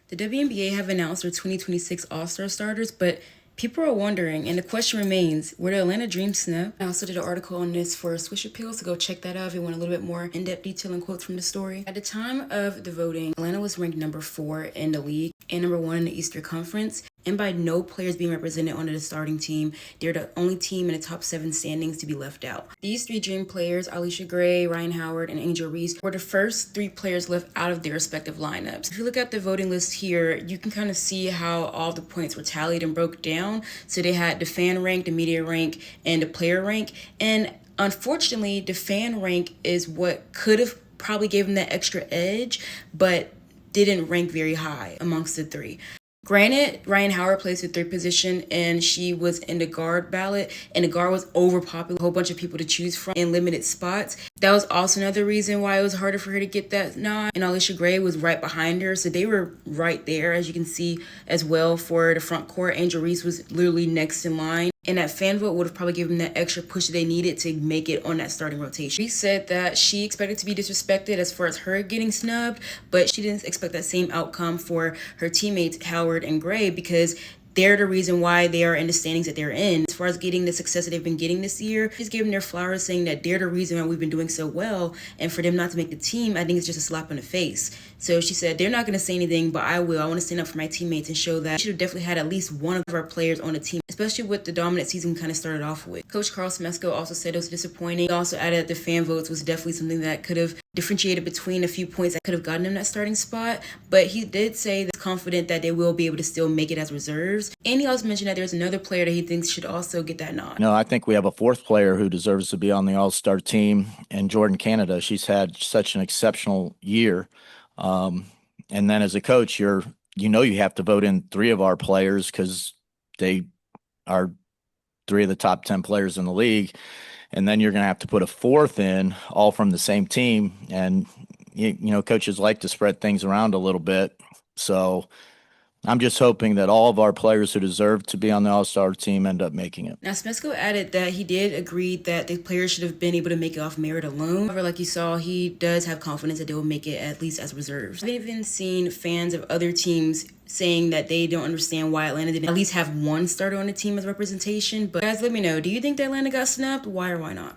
The WNBA have announced their 2026 All-Star starters, but people are wondering, and the question remains, were the Atlanta Dreams snubbed? I also did an article on this for Swish Appeals, so go check that out if you want a little bit more in-depth detail and quotes from the story. At the time of the voting, Atlanta was ranked number 4 in the league and number 1 in the Eastern Conference. And by no players being represented on the starting team, they're the only team in the top 7 standings to be left out. These 3 Dream players, Alicia Gray, Ryan Howard, and Angel Reese, were the first 3 players left out of their respective lineups. If you look at the voting list here, you can kind of see how all the points were tallied and broke down. So they had the fan rank, the media rank, and the player rank. And unfortunately, the fan rank is what could have probably given that extra edge, but didn't rank very high amongst the 3. Granted, Ryan Howard plays the 3rd position and she was in the guard ballot, and the guard was overpopulated, a whole bunch of people to choose from in limited spots. That was also another reason why it was harder for her to get that nod. And Alicia Gray was right behind her, so they were right there, as you can see as well. For the front court, Angel Reese was literally next in line. And that fan vote would have probably given them that extra push that they needed to make it on that starting rotation. Reese said that she expected to be disrespected as far as her getting snubbed, but she didn't expect that same outcome for her teammates Howard and Gray, because they're the reason why they are in the standings that they're in. As far as getting the success that they've been getting this year, she's giving their flowers, saying that they're the reason why we've been doing so well. And for them not to make the team, I think it's just a slap in the face. So she said, they're not going to say anything, but I will. I want to stand up for my teammates and show that we should have definitely had at least one of our players on the team, especially with the dominant season we kind of started off with. Coach Carl Smesco also said it was disappointing. He also added that the fan votes was definitely something that could have differentiated between a few points that could have gotten him that starting spot. But he did say that he's confident that they will be able to still make it as reserves. And he also mentioned that there's another player that he thinks should also get that nod. No, I think we have a 4th player who deserves to be on the All-Star team, and Jordan Canada. She's had such an exceptional year. And then as a coach, you have to vote in 3 of our players because they are 3 of the top 10 players in the league. And then you're going to have to put a 4th in, all from the same team. And, coaches like to spread things around a little bit. So I'm just hoping that all of our players who deserve to be on the All-Star team end up making it. Now, Smesco added that he did agree that the players should have been able to make it off merit alone. However, like you saw, he does have confidence that they will make it at least as reserves. I've even seen fans of other teams saying that they don't understand why Atlanta didn't at least have one starter on the team as representation. But guys, let me know, do you think that Atlanta got snubbed? Why or why not?